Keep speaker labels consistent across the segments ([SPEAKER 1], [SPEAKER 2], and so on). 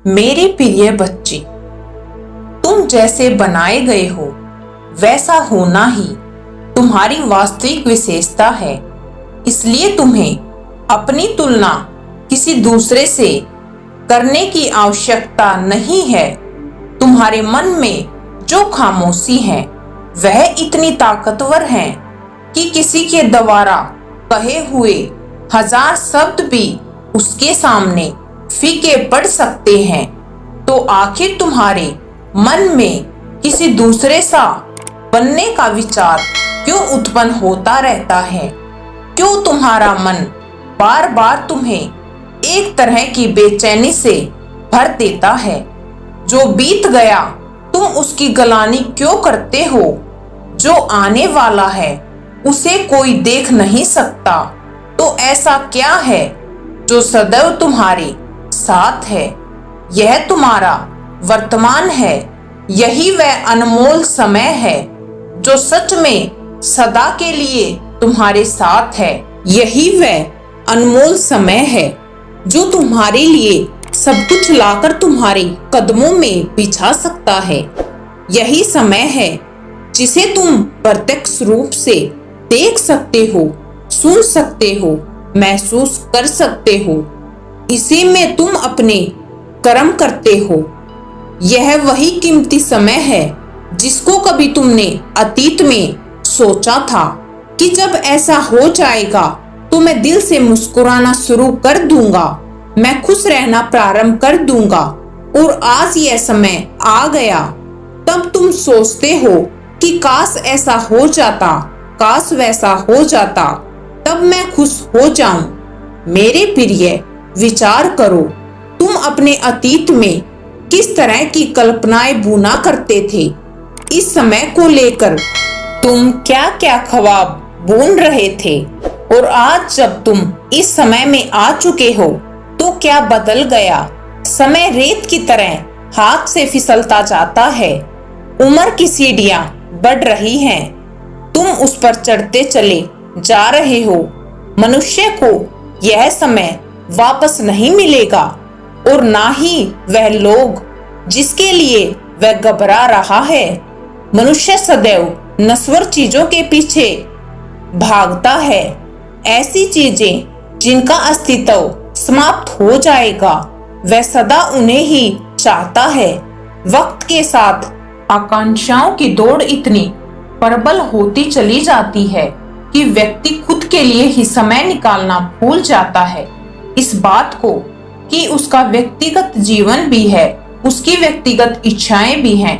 [SPEAKER 1] मेरे प्रिय बच्चे, तुम जैसे बनाए गए हो वैसा होना ही तुम्हारी वास्तविक विशेषता है। इसलिए तुम्हें अपनी तुलना किसी दूसरे से करने की आवश्यकता नहीं है। तुम्हारे मन में जो खामोशी है वह इतनी ताकतवर है कि किसी के द्वारा कहे हुए 1000 शब्द भी उसके सामने फीके पड़ सकते हैं। तो आखिर तुम्हारे मन में किसी दूसरे सा बनने का विचार क्यों उत्पन्न होता रहता है? क्यों तुम्हारा मन बार बार तुम्हें एक तरह की बेचैनी से भर देता है? जो बीत गया तुम उसकी गलानी क्यों करते हो? जो आने वाला है उसे कोई देख नहीं सकता। तो ऐसा क्या है जो सदैव तुम्हारे साथ है? यह तुम्हारा वर्तमान है। यही वह अनमोल समय है जो सच में सदा के लिए तुम्हारे साथ है। यही वह अनमोल समय है जो तुम्हारे लिए सब कुछ लाकर तुम्हारे कदमों में बिछा सकता है। यही समय है जिसे तुम प्रत्यक्ष रूप से देख सकते हो, सुन सकते हो, महसूस कर सकते हो। इसी में तुम अपने कर्म करते हो। यह वही कीमती समय है जिसको कभी तुमने अतीत में सोचा था कि जब ऐसा हो जाएगा तो मैं दिल से मुस्कुराना शुरू कर दूंगा, मैं खुश रहना प्रारंभ कर दूंगा। और आज यह समय आ गया। तब तुम सोचते हो कि काश ऐसा हो जाता, काश वैसा हो जाता, तब मैं खुश हो जाऊं। मेरे प्रिय, विचार करो, तुम अपने अतीत में किस तरह की कल्पनाएं बुना करते थे। इस समय को लेकर तुम क्या क्या ख्वाब बुन रहे थे, और आज जब तुम इस समय में आ चुके हो तो क्या बदल गया? समय रेत की तरह हाथ से फिसलता जाता है। उम्र की सीढ़ियां बढ़ रही हैं, तुम उस पर चढ़ते चले जा रहे हो। मनुष्य को यह समय वापस नहीं मिलेगा, और ना ही वह लोग जिसके लिए वह घबरा रहा है। मनुष्य सदैव नश्वर चीजों के पीछे भागता है, ऐसी चीजें जिनका अस्तित्व समाप्त हो जाएगा। वह सदा उन्हें ही चाहता है। वक्त के साथ आकांक्षाओं की दौड़ इतनी प्रबल होती चली जाती है कि व्यक्ति खुद के लिए ही समय निकालना भूल जाता है। इस बात को कि उसका व्यक्तिगत जीवन भी है, उसकी व्यक्तिगत इच्छाएं भी हैं,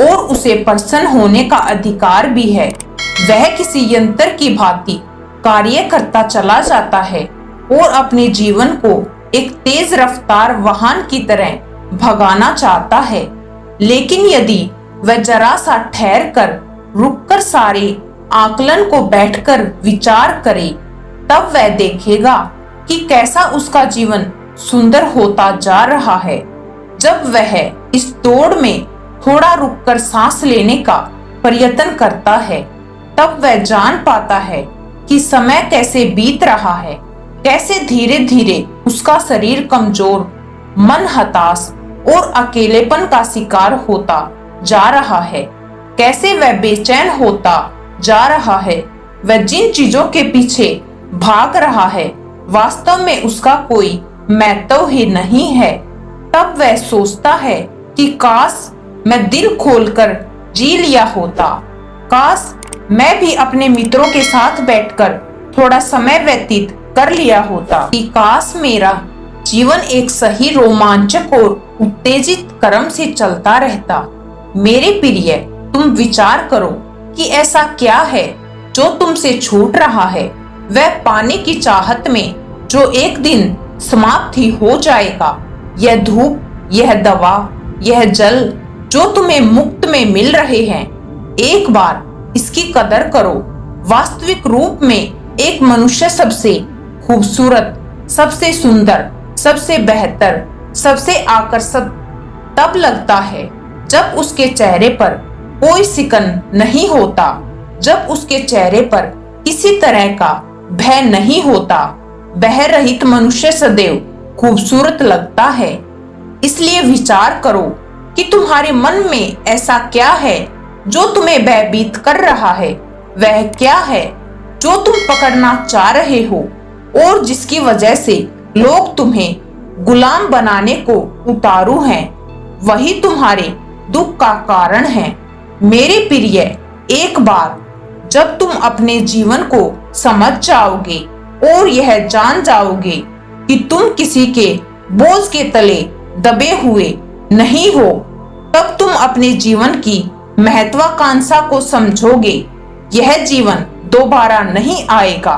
[SPEAKER 1] और उसे प्रसन्न होने का अधिकार भी है। वह किसी यंत्र की भांति कार्य करता चला जाता है और अपने जीवन को एक तेज रफ्तार वाहन की तरह भगाना चाहता है। लेकिन यदि वह जरा सा ठहर कर, रुक कर सारे आकलन को बैठकर विचार करे, तब वह देखेगा कि कैसा उसका जीवन सुंदर होता जा रहा है। जब वह इस दौड़ में थोड़ा रुककर सांस लेने का प्रयत्न करता है, तब वह जान पाता है कि समय कैसे बीत रहा है, कैसे धीरे धीरे उसका शरीर कमजोर, मन हताश और अकेलेपन का शिकार होता जा रहा है, कैसे वह बेचैन होता जा रहा है। वह जिन चीजों के पीछे भाग रहा है वास्तव में उसका कोई महत्व ही नहीं है। तब वह सोचता है कि काश मैं दिल खोलकर जी लिया होता, काश मैं भी अपने मित्रों के साथ बैठकर थोड़ा समय व्यतीत कर लिया होता, कि काश मेरा जीवन एक सही रोमांचक और उत्तेजित क्रम से चलता रहता। मेरे प्रिय, तुम विचार करो कि ऐसा क्या है जो तुमसे छूट रहा है। वह पाने की चाहत में जो एक दिन समाप्त ही हो जाएगा। यह धूप, यह दवा, यह जल जो तुम्हें मुफ्त में मिल रहे हैं, एक बार इसकी कदर करो। वास्तविक रूप में एक मनुष्य सबसे खूबसूरत, सबसे सुंदर, सबसे बेहतर, सबसे आकर्षक तब लगता है जब उसके चेहरे पर कोई सिकन नहीं होता, जब उसके चेहरे पर किसी तरह का भय नहीं होता। भय रहित मनुष्य सदैव खूबसूरत लगता है। इसलिए विचार करो कि तुम्हारे मन में ऐसा क्या है जो तुम्हें भयभीत कर रहा है। वह क्या है जो तुम पकड़ना चाह रहे हो और जिसकी वजह से लोग तुम्हें गुलाम बनाने को उतारू हैं। वही तुम्हारे दुख का कारण है। मेरे प्रिय, एक बार जब तुम अपने जीवन को समझ जाओगे और यह जान जाओगे कि तुम किसी के बोझ के तले दबे हुए नहीं हो, तब तुम अपने जीवन की महत्वाकांक्षा को समझोगे। यह जीवन दोबारा नहीं आएगा।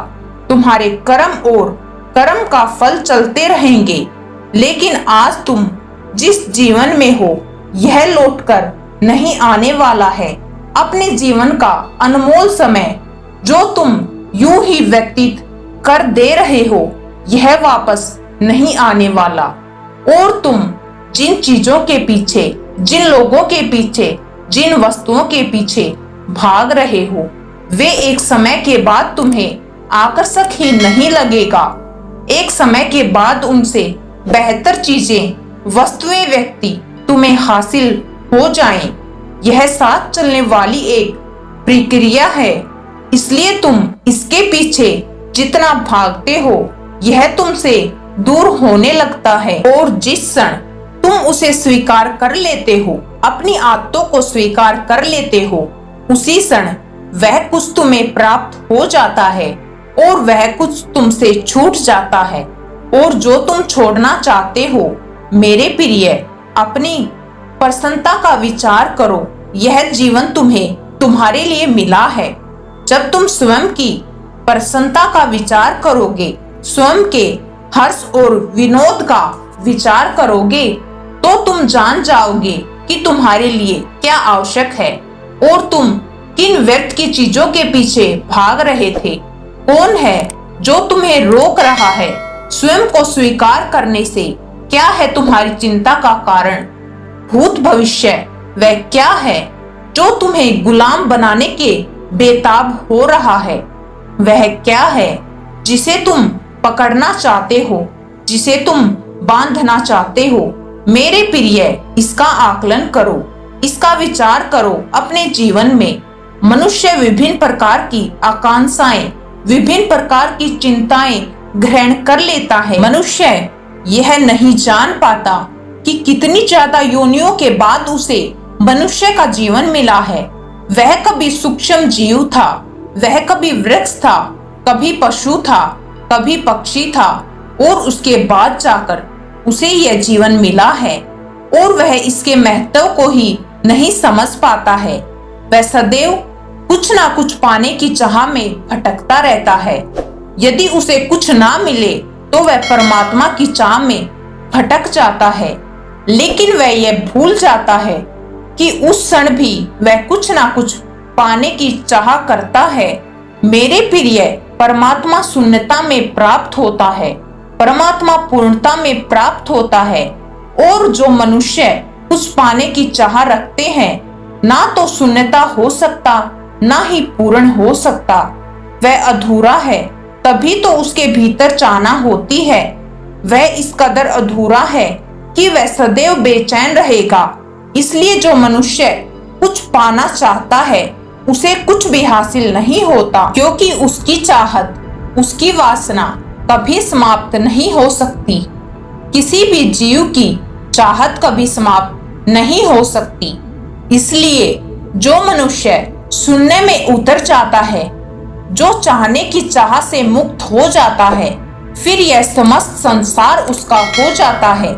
[SPEAKER 1] तुम्हारे कर्म और कर्म का फल चलते रहेंगे, लेकिन आज तुम जिस जीवन में हो यह लौटकर नहीं आने वाला है। अपने जीवन का अनमोल समय जो तुम यूं ही व्यतीत कर दे रहे हो यह वापस नहीं आने वाला। और तुम जिन चीजों के पीछे, जिन लोगों के पीछे, जिन वस्तुओं के पीछे भाग रहे हो वे एक समय के बाद तुम्हें आकर्षक ही नहीं लगेगा। एक समय के बाद उनसे बेहतर चीजें, वस्तुएं, व्यक्ति तुम्हें हासिल हो जाएं। यह साथ चलने वाली एक प्रक्रिया है, इसलिए तुम इसके पीछे जितना भागते हो यह तुमसे दूर होने लगता है। और जिस क्षण तुम उसे स्वीकार कर लेते हो, अपनी आदतों को स्वीकार कर लेते हो, उसी क्षण वह कुछ तुम्हें प्राप्त हो जाता है और वह कुछ तुमसे छूट जाता है। और जो तुम छोड़ना चाहते हो, मेरे प्रिय, अपनी प्रसन्नता का विचार करो। यह जीवन तुम्हें तुम्हारे लिए मिला है। जब तुम स्वयं की प्रसन्नता का विचार करोगे, स्वयं के हर्ष और विनोद का विचार करोगे, तो तुम जान जाओगे कि तुम्हारे लिए क्या आवश्यक है और तुम किन व्यर्थ की चीजों के पीछे भाग रहे थे। कौन है जो तुम्हें रोक रहा है स्वयं को स्वीकार करने से? क्या है तुम्हारी चिंता का कारण? भूत भविष्य वह क्या है जो तुम्हें गुलाम बनाने के बेताब हो रहा है? वह क्या है जिसे तुम पकड़ना चाहते हो, जिसे तुम बांधना चाहते हो? मेरे प्रिय, इसका आकलन करो, इसका विचार करो। अपने जीवन में मनुष्य विभिन्न प्रकार की आकांक्षाएं, विभिन्न प्रकार की चिंताएं ग्रहण कर लेता है। मनुष्य यह नहीं जान पाता कि कितनी ज्यादा योनियों के बाद उसे मनुष्य का जीवन मिला है। वह कभी सूक्ष्म जीव था, वह कभी वृक्ष था, कभी पशु था, कभी पक्षी था, और उसके बाद जाकर उसे यह जीवन मिला है और वह इसके महत्व को ही नहीं समझ पाता है। वह सदैव कुछ ना कुछ पाने की चाह में भटकता रहता है। यदि उसे कुछ ना मिले तो वह परमात्मा की चाह में भटक जाता है, लेकिन वह यह भूल जाता है कि उस क्षण भी वह कुछ ना कुछ पाने की चाह करता है। मेरे प्रिय, परमात्मा शून्यता में प्राप्त होता है, परमात्मा पूर्णता में प्राप्त होता है। और जो मनुष्य कुछ पाने की चाह रखते हैं, ना तो शून्यता हो सकता, ना ही पूर्ण हो सकता। वह अधूरा है, तभी तो उसके भीतर चाहना होती है। वह इस कदर अधूरा है कि वह सदैव बेचैन रहेगा। इसलिए जो मनुष्य कुछ पाना चाहता है उसे कुछ भी हासिल नहीं होता, क्योंकि उसकी चाहत, उसकी वासना कभी समाप्त नहीं हो सकती। किसी भी जीव की चाहत कभी समाप्त नहीं हो सकती। इसलिए जो मनुष्य शून्य में उतर जाता है, जो चाहने की चाह से मुक्त हो जाता है, फिर यह समस्त संसार उसका हो जाता है।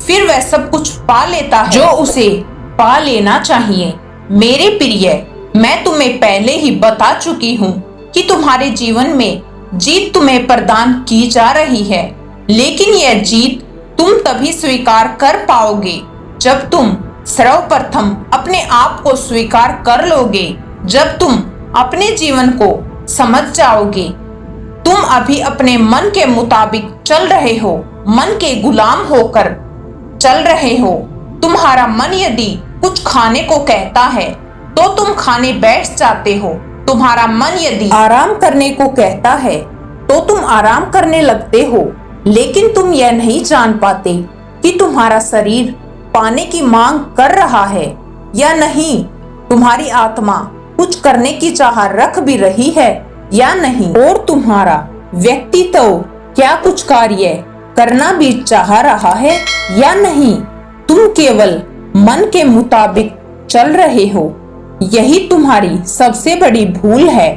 [SPEAKER 1] फिर वह सब कुछ पा लेता है जो उसे पा लेना चाहिए। मेरे प्रिय, मैं तुम्हें पहले ही बता चुकी हूँ कि तुम्हारे जीवन में जीत तुम्हें प्रदान की जा रही है, लेकिन यह जीत तुम तभी स्वीकार कर पाओगे जब तुम सर्वप्रथम अपने आप को स्वीकार कर लोगे, जब तुम अपने जीवन को समझ जाओगे। तुम अभी अपने मन के मुताबिक चल रहे हो, मन के गुलाम होकर चल रहे हो। तुम्हारा मन यदि कुछ खाने को कहता है तो तुम खाने बैठ जाते हो। तुम्हारा मन यदि आराम करने को कहता है तो तुम आराम करने लगते हो, लेकिन तुम यह नहीं जान पाते कि तुम्हारा शरीर पाने की मांग कर रहा है या नहीं, तुम्हारी आत्मा कुछ करने की चाह रख भी रही है या नहीं, और तुम्हारा व्यक्तित्व क्या कुछ कार्य करना भी चाह रहा है या नहीं। तुम केवल मन के मुताबिक चल रहे हो। यही तुम्हारी सबसे बड़ी भूल है,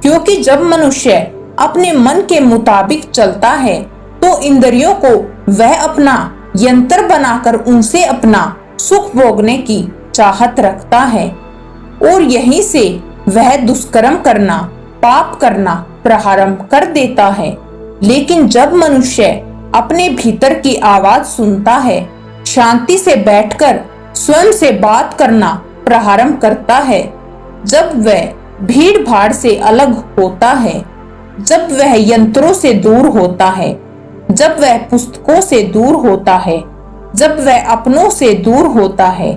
[SPEAKER 1] क्योंकि जब मनुष्य अपने मन के मुताबिक चलता है तो इंद्रियों को वह अपना यंत्र बनाकर उनसे अपना सुख भोगने की चाहत रखता है, और यहीं से वह दुष्कर्म करना, पाप करना प्रारंभ कर देता है। लेकिन जब मनुष्य अपने भीतर की आवाज सुनता है, शांति से बैठकर स्वयं से बात करना प्रारंभ करता है, जब वह भीड़ भाड़ से अलग होता है, जब वह यंत्रों से दूर होता है, जब वह पुस्तकों से दूर होता है, जब वह अपनों से दूर होता है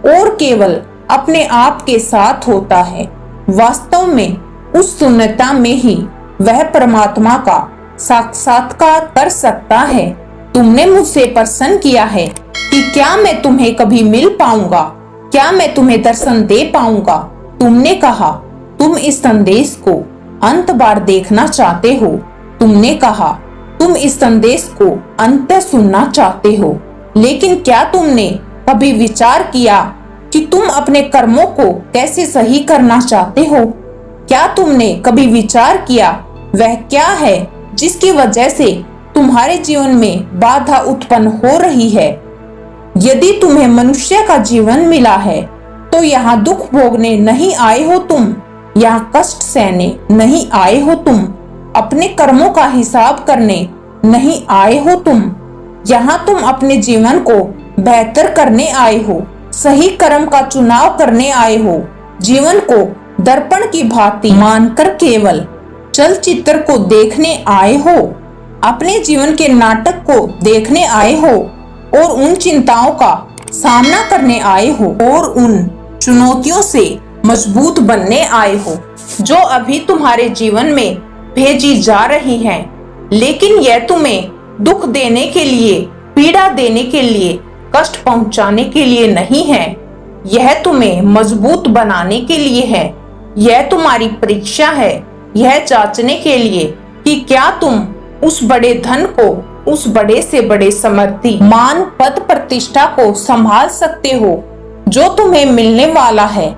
[SPEAKER 1] और केवल अपने आप के साथ होता है, वास्तव में उस शून्यता में ही वह परमात्मा का साक्षात्कार कर सकता है। तुमने मुझसे प्रश्न किया है कि क्या मैं तुम्हें कभी मिल पाऊंगा, क्या मैं तुम्हें दर्शन दे पाऊंगा। तुमने कहा तुम इस संदेश को अंत बार देखना चाहते हो। तुमने कहा तुम इस संदेश को अंत सुनना चाहते हो, लेकिन क्या तुमने कभी विचार किया कि तुम अपने कर्मों को कैसे सही करना चाहते हो? क्या तुमने कभी विचार किया वह क्या है जिसकी वजह से तुम्हारे जीवन में बाधा उत्पन्न हो रही है? यदि तुम्हें मनुष्य का जीवन मिला है तो यहाँ दुख भोगने नहीं आए हो तुम, यहाँ कष्ट सहने नहीं आए हो तुम, अपने कर्मों का हिसाब करने नहीं आए हो तुम। यहाँ तुम अपने जीवन को बेहतर करने आए हो, सही कर्म का चुनाव करने आए हो, जीवन को दर्पण की भांति मानकर केवल चलचित्र को देखने आए हो, अपने जीवन के नाटक को देखने आए हो और उन चिंताओं का सामना करने आए हो और उन चुनौतियों से मजबूत बनने आए हो जो अभी तुम्हारे जीवन में भेजी जा रही हैं। लेकिन यह तुम्हें दुख देने के लिए, पीड़ा देने के लिए, कष्ट पहुंचाने के लिए नहीं है, यह तुम्हें मजबूत बनाने के लिए है। यह तुम्हारी परीक्षा है, यह जांचने के लिए कि क्या तुम उस बड़े धन को, उस बड़े से बड़े समृद्धि, मान, पद, प्रतिष्ठा को संभाल सकते हो जो तुम्हें मिलने वाला है।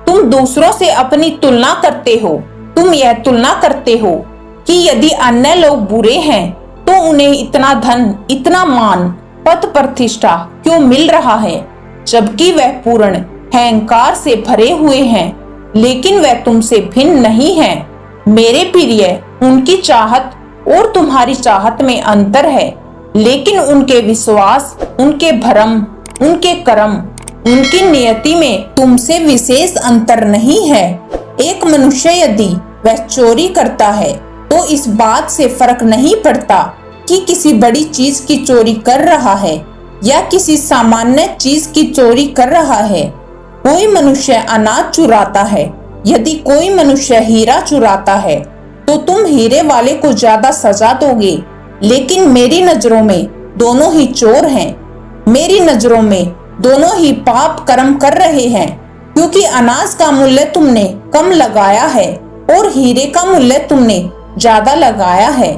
[SPEAKER 1] तुम दूसरों से अपनी तुलना करते हो। तुम यह तुलना करते हो कि यदि अन्य लोग बुरे हैं तो उन्हें इतना धन, इतना मान, पद, प्रतिष्ठा क्यों मिल रहा है, जबकि वह पूर्ण अहंकार से भरे हुए हैं। लेकिन वह तुमसे भिन्न नहीं है। मेरे प्रिय, उनकी चाहत और तुम्हारी चाहत में अंतर है, लेकिन उनके विश्वास, उनके भरम, उनके कर्म, उनकी नियति में तुमसे विशेष अंतर नहीं है। एक मनुष्य यदि वह चोरी करता है तो इस बात से फर्क नहीं पड़ता कि किसी बड़ी चीज की चोरी कर रहा है या किसी सामान्य चीज की चोरी कर रहा है। कोई मनुष्य अनाज चुराता है, यदि कोई मनुष्य हीरा चुराता है तो तुम हीरे वाले को ज्यादा सजा दोगे। लेकिन मेरी नजरों में दोनों ही चोर हैं। मेरी नजरों में दोनों ही पाप कर्म कर रहे हैं, क्योंकि अनाज का मूल्य तुमने कम लगाया है और हीरे का मूल्य तुमने ज्यादा लगाया है।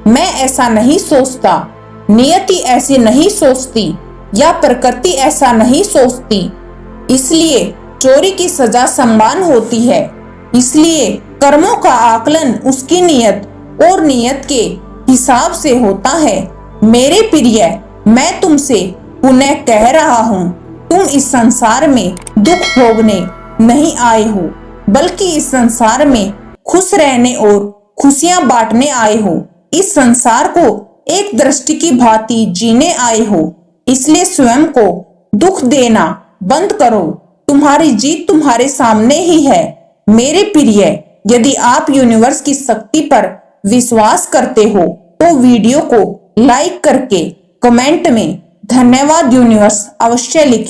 [SPEAKER 1] मैं ऐसा नहीं सोचता, नियति ऐसी नहीं सोचती या प्रकृति ऐसा नहीं सोचती। इसलिए चोरी की सजा समान होती है। इसलिए कर्मों का आकलन उसकी नियत और नियत के हिसाब से होता है। मेरे प्रिय, मैं तुमसे पुनः कह रहा हूँ, तुम इस संसार में दुख भोगने नहीं आए हो, बल्कि इस संसार में खुश रहने और खुशियां बांटने आए हो। इस संसार को एक दृष्टि की भांति जीने आए हो। इसलिए स्वयं को दुख देना बंद करो। तुम्हारी जीत तुम्हारे सामने ही है। मेरे प्रिय, यदि आप यूनिवर्स की शक्ति पर विश्वास करते हो तो वीडियो को लाइक करके कमेंट में धन्यवाद यूनिवर्स अवश्य लिखें।